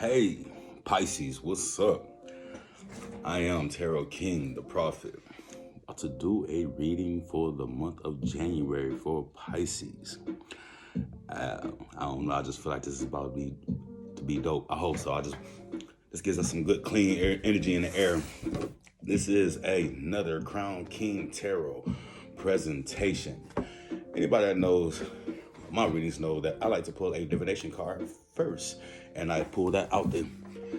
Hey, Pisces, what's up? I am Tarot King, the Prophet. About to do a reading for the month of January for Pisces. I don't know. I just feel like this is about to be dope. I hope so. This gives us some good, clean energy in the air. This is another Crown King Tarot presentation. Anybody that knows my readings know that I like to pull a divination card first, and I pull that out the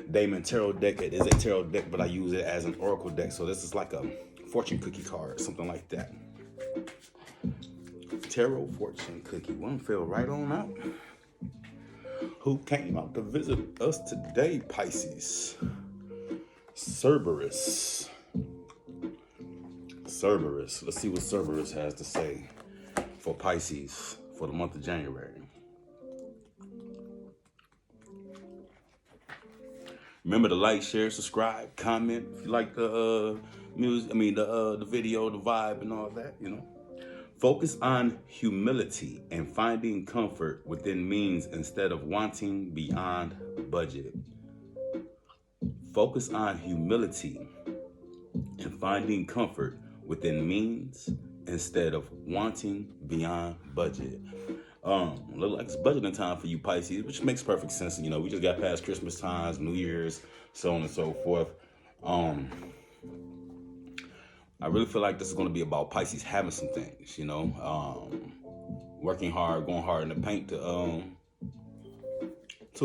Damon Tarot deck. It is a tarot deck, but I use it as an oracle deck, so this is like a fortune cookie card, something like that. Tarot fortune cookie. One fell right on out. Who came out to visit us today, Pisces? Cerberus. Let's see what Cerberus has to say for Pisces for the month of January. Remember to like, share, subscribe, comment if you like the music. The video, the vibe, and all that. Focus on humility and finding comfort within means instead of wanting beyond budget. Focus on humility and finding comfort within means instead of wanting beyond budget. Look like it's budgeting time for you, Pisces, which makes perfect sense. We just got past Christmas times, New Year's, so on and so forth. I really feel like this is going to be about Pisces having some things, working hard, going hard in the paint to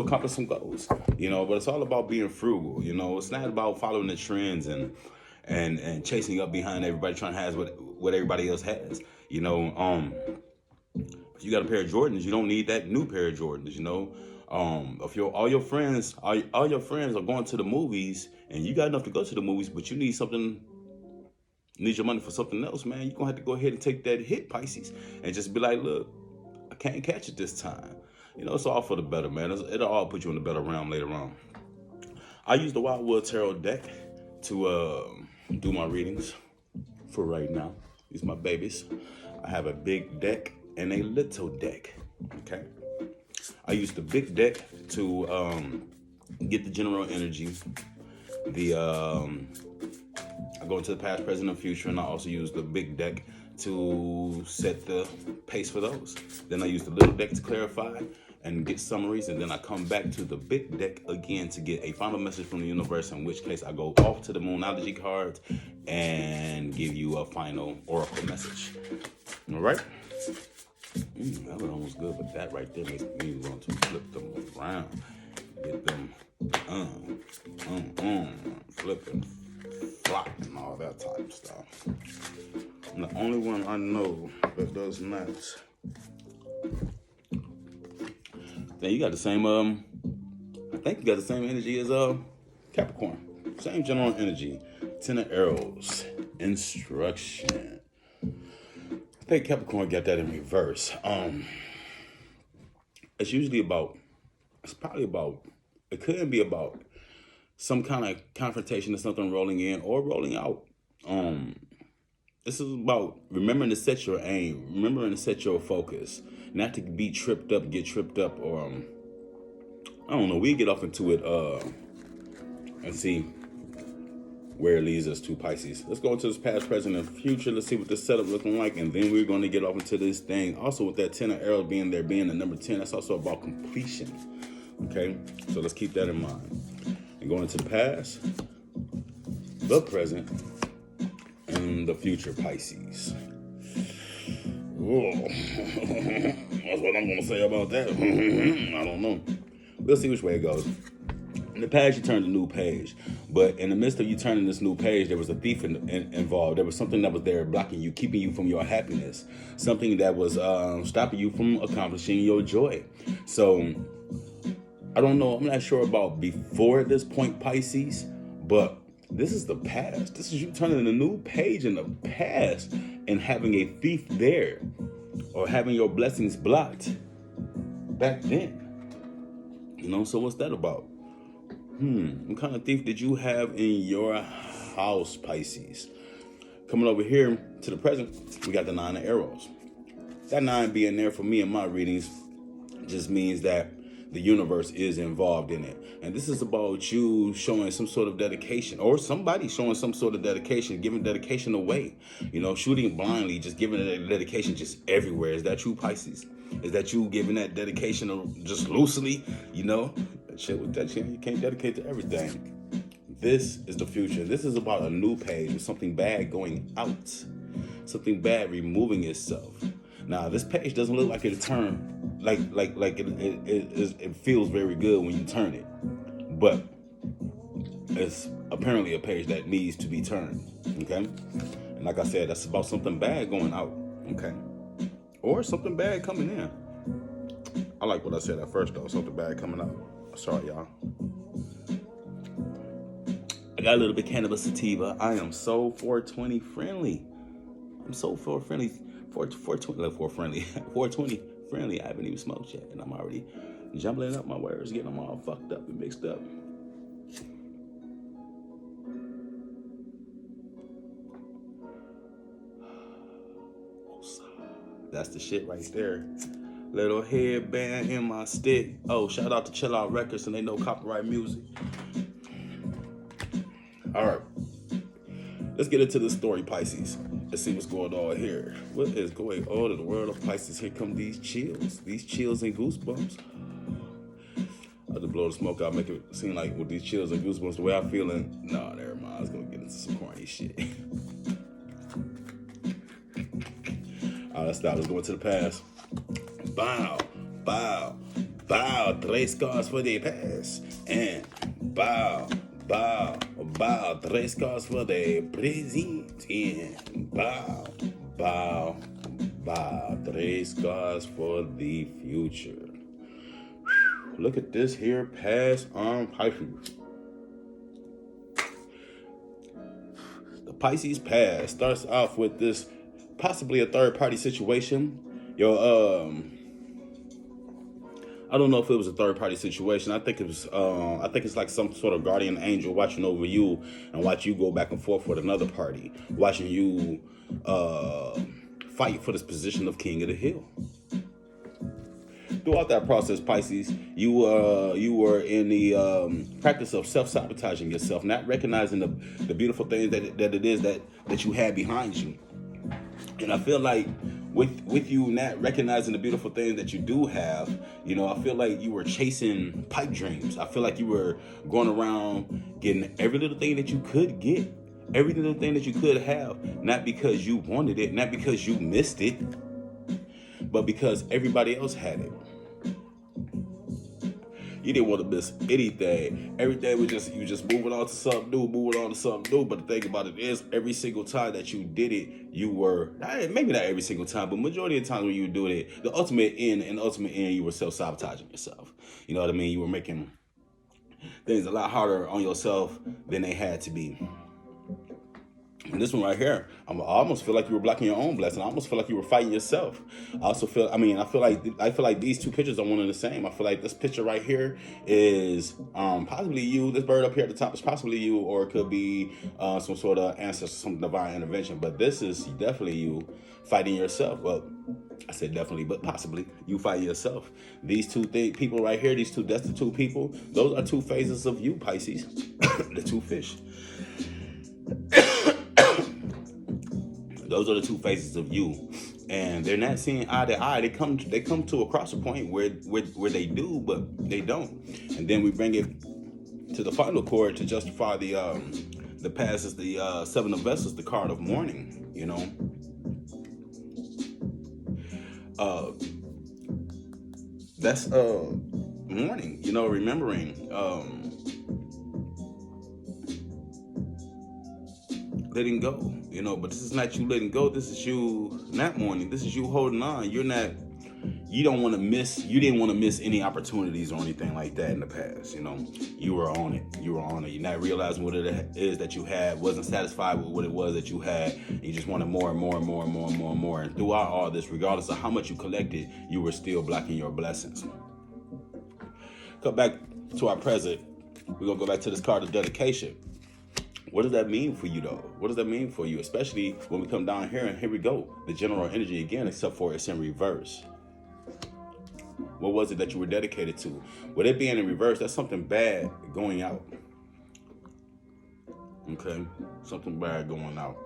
accomplish some goals, but it's all about being frugal. It's not about following the trends and chasing up behind everybody, trying to have what everybody else has. If you got a pair of Jordans, you don't need that new pair of Jordans. If all your friends are going to the movies and you got enough to go to the movies, but you need your money for something else, man, you're gonna have to go ahead and take that hit, Pisces, and just be like, look, I can't catch it this time. It's all for the better, man. It'll all put you in a better realm later on. I use the Wildwood Tarot deck to do my readings for right now. These are my babies. I have a big deck and a little deck. Okay. I use the big deck to get the general energy. I go into the past, present, and future, and I also use the big deck to set the pace for those. Then I use the little deck to clarify and get summaries, and then I come back to the big deck again to get a final message from the universe, in which case I go off to the Moonology cards and give you a final oracle message. All right? That was almost good, but that right there makes me want to flip them around. Get them flipping, flop, and all that type of stuff. I'm the only one I know that does not. Then you got the same, I think you got the same energy as Capricorn. Same general energy. 10 of Arrows. Instruction. I think Capricorn got that in reverse. It could be about some kind of confrontation or something rolling in or rolling out. This is about remembering to set your aim, remembering to set your focus, not to be get tripped up, or I don't know. We get off into it and see where it leads us to, Pisces. Let's go into this past, present, and future. Let's see what this setup looking like, and then we're going to get off into this thing. Also, with that 10 of Arrows being there, being the number 10, that's also about completion. Okay, so let's keep that in mind. And going into the past, the present, and the future, Pisces. Whoa. That's what I'm going to say about that. I don't know. We'll see which way it goes. In the past, you turned a new page. But in the midst of you turning this new page, there was a thief involved. There was something that was there blocking you, keeping you from your happiness. Something that was stopping you from accomplishing your joy. So, I don't know. I'm not sure about before this point, Pisces. But this is the past. This is you turning a new page in the past and having a thief there, or having your blessings blocked back then. So what's that about? What kind of thief did you have in your house, Pisces? Coming over here to the present, we got the 9 of Arrows. That 9 being there for me in my readings just means that the universe is involved in it. And this is about you showing some sort of dedication, or somebody showing some sort of dedication, giving dedication away, shooting blindly, just giving that dedication just everywhere. Is that you, Pisces? Is that you giving that dedication just loosely? That shit with that shit, you can't dedicate to everything. This is the future. This is about a new page with something bad going out, something bad removing itself. Now, this page doesn't look like it'll turn, it feels very good when you turn it, but it's apparently a page that needs to be turned, okay? And like I said, that's about something bad going out, okay? Or something bad coming in. I like what I said at first, though, something bad coming out. Sorry, y'all. I got a little bit cannabis sativa. I am so 420 friendly. I'm so 420 friendly. I haven't even smoked yet, and I'm already jumbling up my words, getting them all fucked up and mixed up. That's the shit right there. Little headband in my stick. Oh, shout out to Chill Out Records, and they know copyright music. All right, let's get into the story, Pisces. Let's see what's going on here. What is going on in the world of Pisces? Here come these chills and goosebumps. I just blow the smoke out, make it seem like with these chills and goosebumps, the way I'm feeling. Nah, never mind. I was gonna get into some corny shit. All right, let's stop. Let's go into the past. Bow, bow, bow. 3 scars for the past, and bow. Bow, bow, 3 scars for the present, and bow, bow, bow, 3 scars for the future. Whew, look at this here past on Pisces. The Pisces past starts off with this possibly a third-party situation. I don't know if it was a third-party situation. I think it was. I think it's like some sort of guardian angel watching over you and watch you go back and forth with another party, watching you fight for this position of king of the hill. Throughout that process, Pisces, you were in the practice of self-sabotaging yourself, not recognizing the beautiful things that it is that you had behind you. And I feel like with you not recognizing the beautiful things that you do have, I feel like you were chasing pipe dreams. I feel like you were going around getting every little thing that you could get, every little thing that you could have, not because you wanted it, not because you missed it, but because everybody else had it. You didn't want to miss anything. Everything was you just moving on to something new, But the thing about it is, every single time that you did it, you were, maybe not every single time, but majority of the times when you were doing it, the ultimate end, you were self-sabotaging yourself. You know what I mean? You were making things a lot harder on yourself than they had to be. And this one right here, I almost feel like you were blocking your own blessing. I almost feel like you were fighting yourself. I feel like these two pictures are one and the same. I feel like this picture right here is possibly you. This bird up here at the top is possibly you, or it could be some sort of ancestor, some divine intervention. But this is definitely you fighting yourself. Well, I said definitely, but possibly you fighting yourself. These two people right here, these two destitute people, those are two phases of you, Pisces. The two fish. Those are the two faces of you, and they're not seeing eye to eye. They come to a crossing point where they do, but they don't. And then we bring it to the final chord to justify the past is the 7 of Vessels, the card of mourning. That's mourning. Remembering. Letting go, but this is not you letting go. This is you not mourning. This is you holding on. You didn't want to miss any opportunities or anything like that in the past. You were on it. You're not realizing what it is that you had, wasn't satisfied with what it was that you had. And you just wanted more and more and more and more and more and more. And throughout all this, regardless of how much you collected, you were still blocking your blessings. Come back to our present. We're going to go back to this card of dedication. What does that mean for you, though? What does that mean for you? Especially when we come down here, and here we go. The general energy again, except for it's in reverse. What was it that you were dedicated to? With it being in reverse, that's something bad going out. Okay? Something bad going out.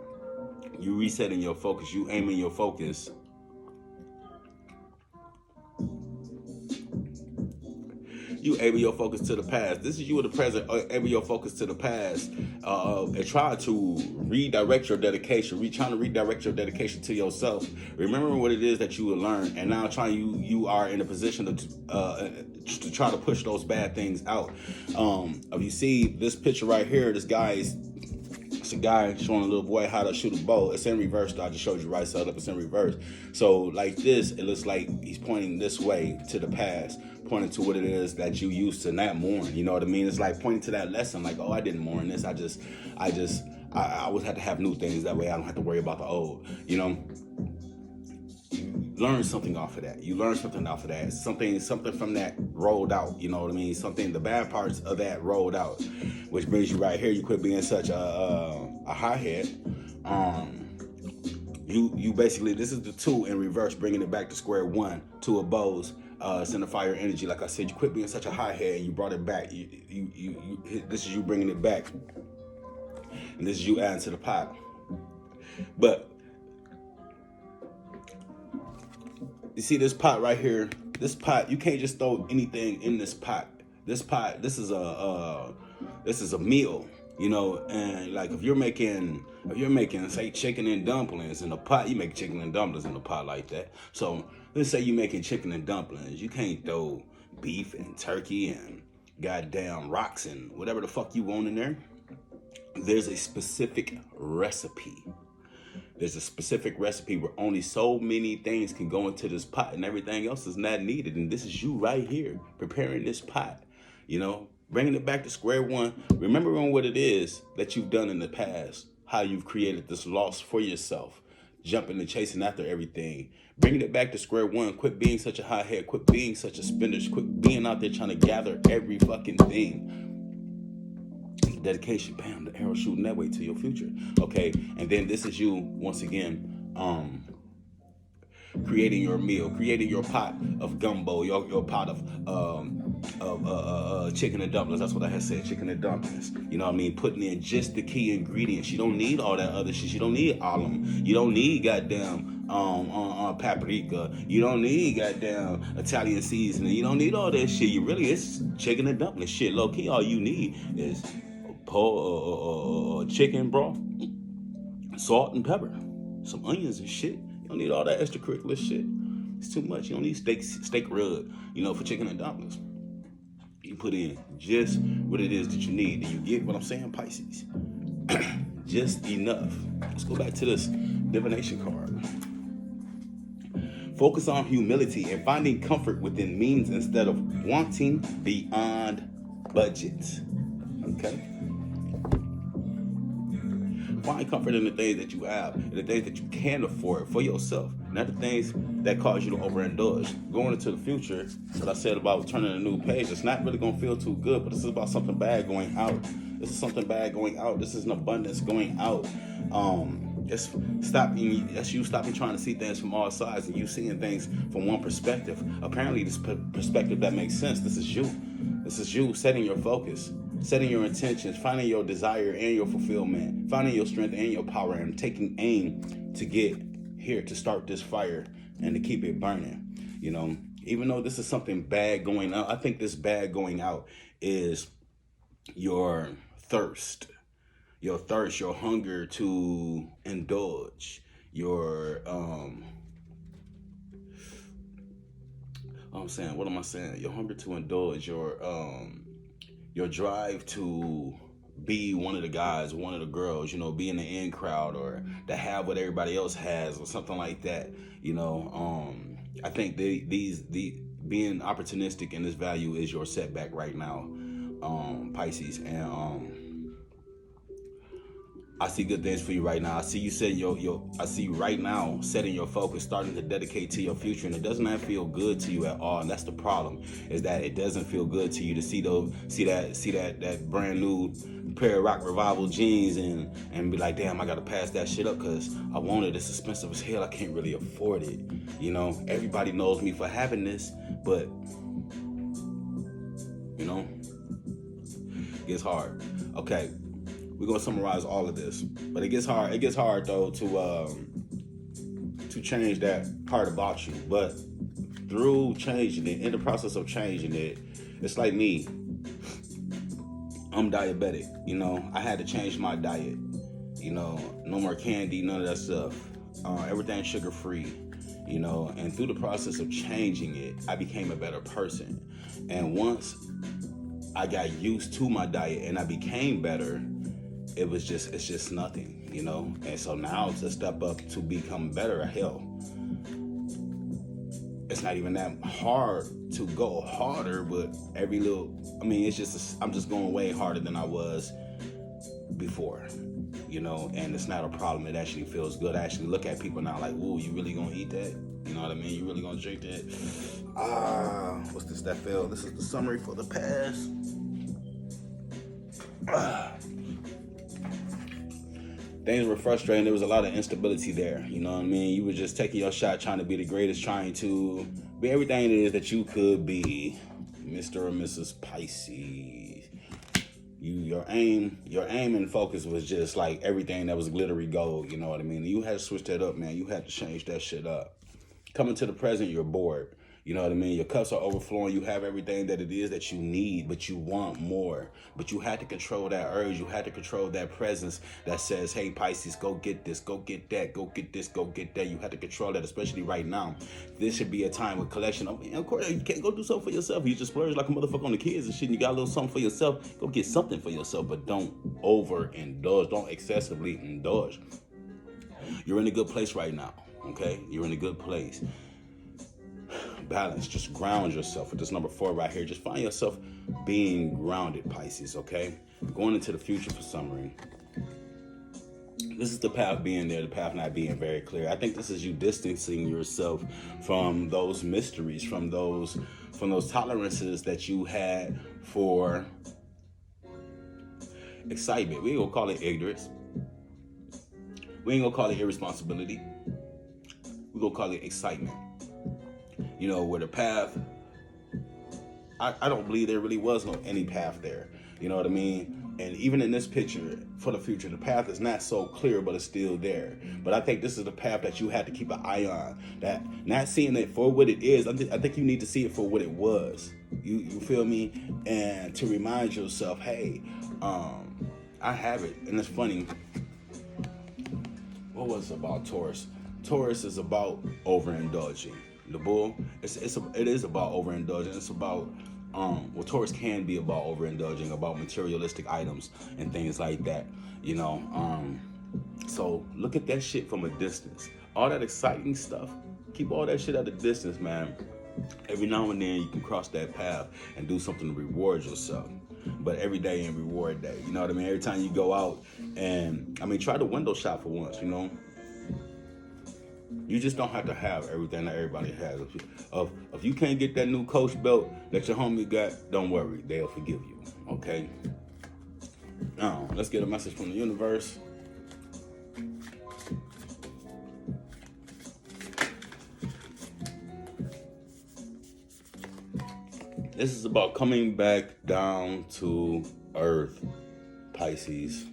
You resetting your focus. You aiming your focus. You aiming your focus to the past. This is you in the present, aiming your focus to the past, and try to redirect your dedication. Trying to redirect your dedication to yourself. Remembering what it is that you will learn, and now you are in a position to try to push those bad things out. If you see this picture right here, it's a guy showing a little boy how to shoot a bow. It's in reverse. I just showed you right side up. It's in reverse. So like this, it looks like he's pointing this way to the past, pointing to what it is that you used to not mourn. You know what I mean? It's like pointing to that lesson. Like, oh, I didn't mourn this. I always had to have new things. That way I don't have to worry about the old. You know. Learn something off of that. You learn something off of that. Something from that rolled out. You know what I mean? The bad parts of that rolled out, which brings you right here. You quit being such a hothead. You basically, this is the 2 in reverse, bringing it back to square 1. 2 of bows. Center fire energy. Like I said, you quit being such a hothead and you brought it back. This is you bringing it back, and this is you adding to the pot. But you see this pot right here? This pot, you can't just throw anything in this pot. This is a meal, you know. And like if you're making say chicken and dumplings in a pot, you make chicken and dumplings in a pot like that. So let's say you're making chicken and dumplings. You can't throw beef and turkey and goddamn rocks and whatever the fuck you want in there. There's a specific recipe. There's a specific recipe where only so many things can go into this pot and everything else is not needed. And this is you right here preparing this pot, you know, bringing it back to square 1, remembering what it is that you've done in the past, how you've created this loss for yourself, jumping and chasing after everything, bringing it back to square 1. Quit being such a hothead, quit being such a spinner, quit being out there trying to gather every fucking thing. Dedication, bam, the arrow shooting that way to your future. Okay, and then this is you once again, creating your meal, creating your pot of gumbo, your pot of chicken and dumplings. That's what I had said, chicken and dumplings. You know what I mean? Putting in just the key ingredients. You don't need all that other shit. You don't need alum. You don't need goddamn paprika. You don't need goddamn Italian seasoning. You don't need all that shit. It's chicken and dumplings. Shit, low key, all you need is chicken broth, salt and pepper, some onions and shit. You don't need all that extracurricular shit. It's too much. You don't need steak rub, you know, for chicken and dumplings. You put in just what it is that you need. Do you get what I'm saying, Pisces? Just enough. Let's go back to this divination card. Focus on humility and finding comfort within means instead of wanting beyond budget. Okay? Find comfort in the things that you have, and the things that you can afford for yourself, not the things that cause you to overindulge. Going into the future, what I said about turning a new page, it's not really going to feel too good, but this is about something bad going out. This is something bad going out. This is an abundance going out. That's you stopping trying to see things from all sides and you seeing things from one perspective. Apparently, this perspective that makes sense. This is you. This is you setting your focus, setting your intentions, finding your desire and your fulfillment, finding your strength and your power, and taking aim to get here, to start this fire and to keep it burning. You know, even though this is something bad going out, I think this bad going out is your thirst, your hunger to indulge, your what am I saying? Your hunger to indulge, your drive to be one of the guys, one of the girls, you know, be in the in crowd, or to have what everybody else has, or something like that. You know, I think these being opportunistic in this value is your setback right now, Pisces, and I see good things for you right now. I see you setting I see you right now setting your focus, starting to dedicate to your future, and it does not feel good to you at all. And that's the problem, is that it doesn't feel good to you to see that brand new pair of Rock Revival jeans and be like, damn, I gotta pass that shit up because I want it. It's expensive as hell. I can't really afford it. You know, everybody knows me for having this, but you know, it gets hard. Okay, we're gonna summarize all of this, but it gets hard. It gets hard though to change that part about you. But through changing it, in the process of changing it, it's like me. I'm diabetic, you know. I had to change my diet, you know. No more candy, none of that stuff. Everything sugar free, you know. And through the process of changing it, I became a better person. And once I got used to my diet and I became better, it's just nothing, you know. And so now to step up to become better, hell, it's not even that hard to go harder, but every little, I mean, I'm just going way harder than I was before, you know, and it's not a problem. It actually feels good. I actually look at people now like, ooh, you really gonna eat that? You know what I mean? You really gonna drink that? What's this that feel? This is the summary for the past. Things were frustrating. There was a lot of instability there. You know what I mean? You were just taking your shot, trying to be the greatest, trying to be everything it is that you could be, Mr. or Mrs. Pisces. Your aim and focus was just like everything that was glittery gold. You know what I mean? You had to switch that up, man. You had to change that shit up. Coming to the present, you're bored. You know what I mean? Your cups are overflowing. You have everything that it is that you need, but you want more. But you had to control that urge. You had to control that presence that says, hey, Pisces, go get this, go get that, go get this, go get that. You had to control that, especially right now. This should be a time of collection. I mean, of course, you can't go do something for yourself. You just splurge like a motherfucker on the kids and shit, and you got a little something for yourself. Go get something for yourself, but don't overindulge. Don't excessively indulge. You're in a good place right now, okay? You're in a good place. Balance, just ground yourself with this number 4 right here. Just find yourself being grounded, Pisces, okay? Going into the future for summary. This is the path being there, the path not being very clear. I think this is you distancing yourself from those mysteries, from those tolerances that you had for excitement. We ain't gonna call it ignorance. We ain't gonna call it irresponsibility. We're gonna call it excitement. You know, where the path, I don't believe there really was any path there. You know what I mean? And even in this picture, for the future, the path is not so clear, but it's still there. But I think this is the path that you have to keep an eye on. That not seeing it for what it is, I think you need to see it for what it was. You feel me? And to remind yourself, hey, I have it. And it's funny. What was it about Taurus? Taurus is about overindulging. The bull, it is about overindulging. It's about well, Taurus can be about overindulging, about materialistic items and things like that, you know. So look at that shit from a distance. All that exciting stuff, keep all that shit at a distance, man. Every now and then you can cross that path and do something to reward yourself. But every day ain't reward day. You know what I mean? Every time you go out and, I mean, try to window shop for once, you know. You just don't have to have everything that everybody has. If you can't get that new Coach belt that your homie got, don't worry. They'll forgive you, okay? Now, let's get a message from the universe. This is about coming back down to earth, Pisces.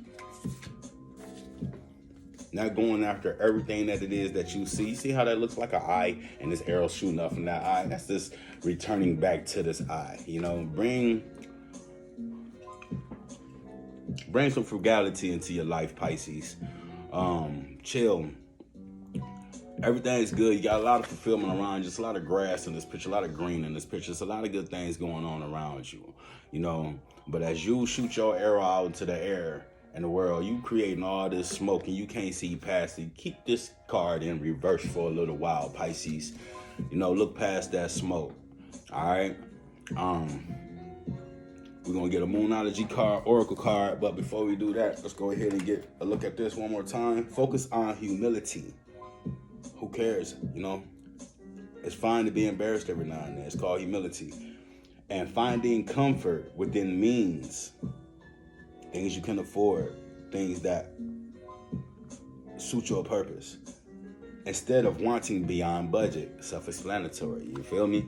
Not going after everything that it is that you see. See how that looks like an eye and this arrow shooting up from that eye? That's just returning back to this eye. You know, bring some frugality into your life, Pisces. Chill. Everything's good. You got a lot of fulfillment around you. Just a lot of grass in this picture, a lot of green in this picture. There's a lot of good things going on around you, you know. But as you shoot your arrow out into the air, in the world, you creating all this smoke and you can't see past it. Keep this card in reverse for a little while, Pisces. You know, look past that smoke. All right. We're gonna get a Moonology card, Oracle card, but before we do that, let's go ahead and get a look at this one more time. Focus on humility. Who cares? You know, it's fine to be embarrassed every now and then. It's called humility. And finding comfort within means. things you can afford, things that suit your purpose. Instead of wanting beyond budget, self-explanatory. You feel me?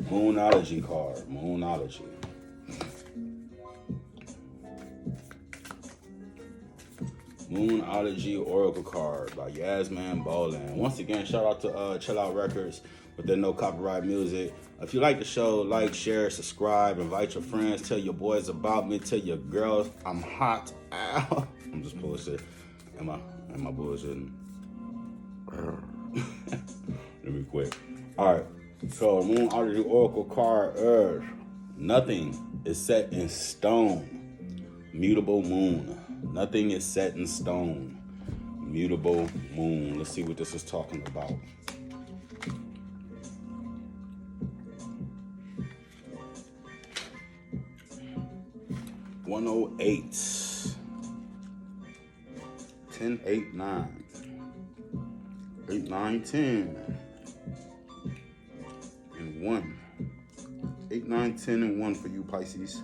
Moonology card. Moonology. Moonology Oracle card by Yasmin Bolin. Once again, shout out to Chill Out Records with their no copyright music. If you like the show, like, share, subscribe, invite your friends, tell your boys about me, tell your girls I'm hot. Ow. I'm just bullshit. Am I bullshitting? Let me quit. Alright. So Moonology Oracle card is nothing is set in stone. Mutable moon. Nothing is set in stone. Mutable moon. Let's see what this is talking about. $108. 10, 8, 9. 8, 9, 10. And 1. 8, 9, 10, and 1 for you Pisces.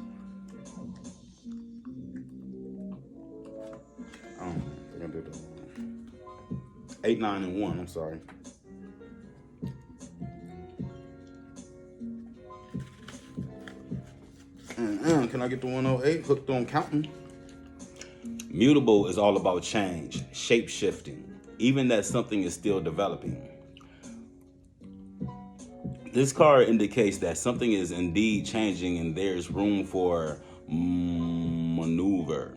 I think I did that one. 8, 9, and 1, I'm sorry. Can I get the 108? Hooked on counting. Mutable is all about change, shape-shifting, even that something is still developing. This card indicates that something is indeed changing and there's room for maneuver.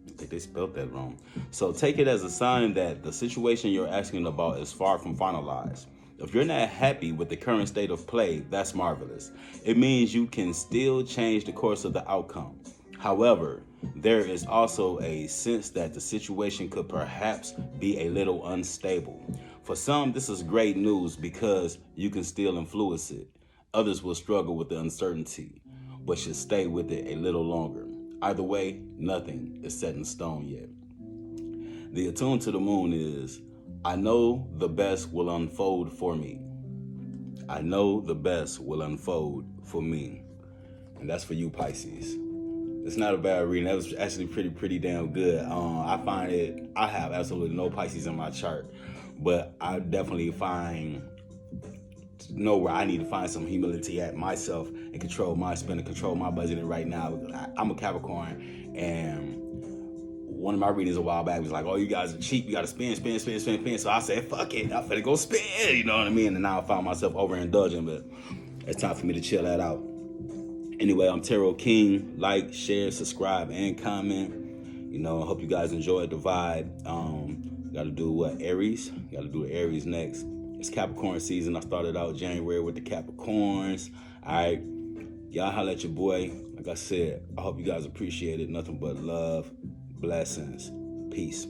I think they spelled that wrong. So take it as a sign that the situation you're asking about is far from finalized. If you're not happy with the current state of play, that's marvelous. It means you can still change the course of the outcome. However, there is also a sense that the situation could perhaps be a little unstable. For some, this is great news because you can still influence it. Others will struggle with the uncertainty, but should stay with it a little longer. Either way, nothing is set in stone yet. The attune to the moon is, I know the best will unfold for me. I know the best will unfold for me. And that's for you, Pisces. It's not a bad reading. That was actually pretty damn good. I have absolutely no Pisces in my chart, but I definitely know where I need to find some humility at myself and control my spend and control my budgeting right now. I'm a Capricorn, and one of my readings a while back was like, oh, you guys are cheap. You got to spend. So I said, fuck it. I'm finna go spend. You know what I mean? And now I found myself overindulging, but it's time for me to chill that out. Anyway, I'm Tarot King. Like, share, subscribe, and comment. You know, I hope you guys enjoyed the vibe. Got to do what? Aries? Got to do the Aries next. It's Capricorn season. I started out January with the Capricorns. All right. Y'all holla at your boy. Like I said, I hope you guys appreciate it. Nothing but love, blessings, peace.